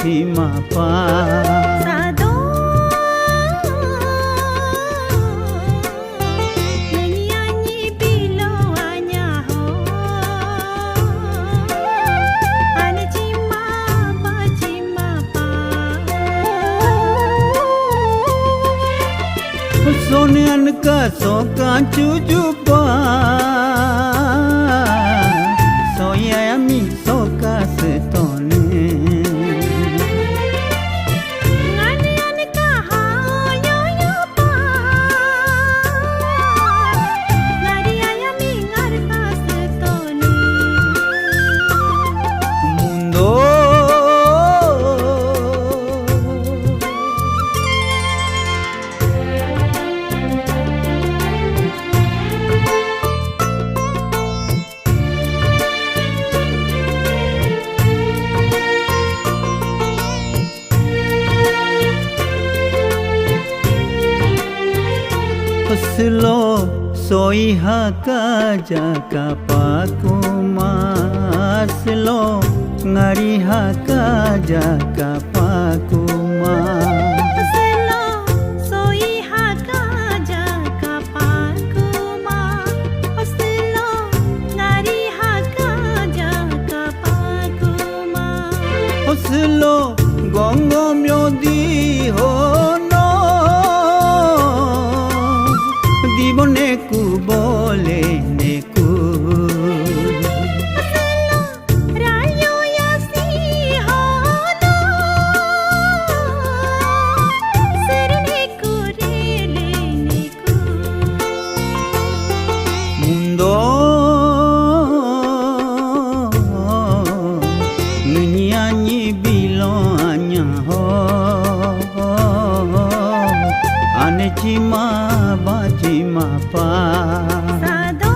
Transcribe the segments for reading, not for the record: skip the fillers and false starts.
cima pa Sado nyanyi bilo anyaho ane cima pa sonean ka sokan cucu pa soya mi soka setone Slo soi haka jaka pakuma Slo ngari haka jaka pakuma Selo soi haka jaka pakuma Selo ngari haka jaka pakuma Slo gongo myodi hono Diboneku bole neku Rayo yasi hono Serneku releneku Mundo nyanyi bilo anyaho ane cima ba cima pa Sado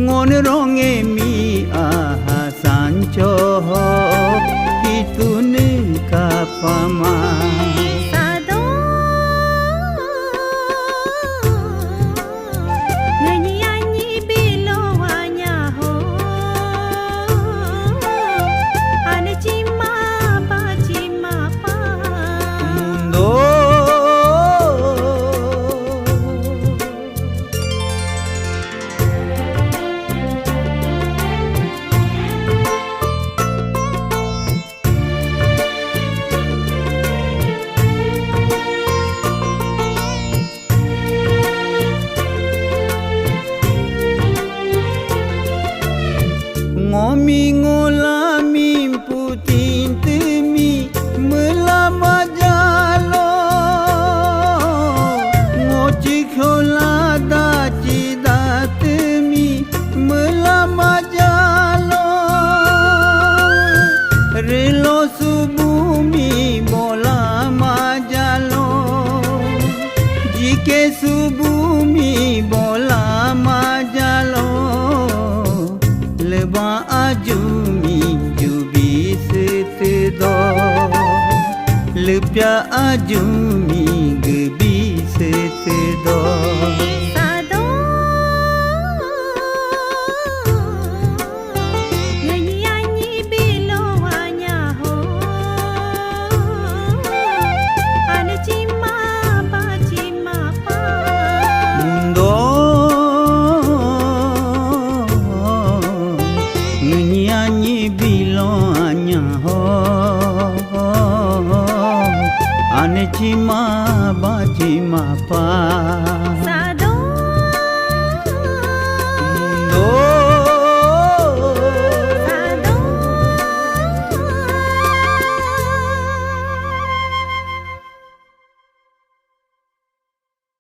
ngon ronge mi aha sancho hitun kapama Sado nyanyi bilo anyaho ane cima pa mundo ngomi ngolami putin temi melama jalo ngoci khola da cida temi melama jalo relo subumi bola majalo jike subumi bola majalo leba ajumi jubi setdo lepya ajumi gebi setdo Sado nyanyi bilo anyaho ane cima pa mundo nyanyi bilo anyaho बाची मा पा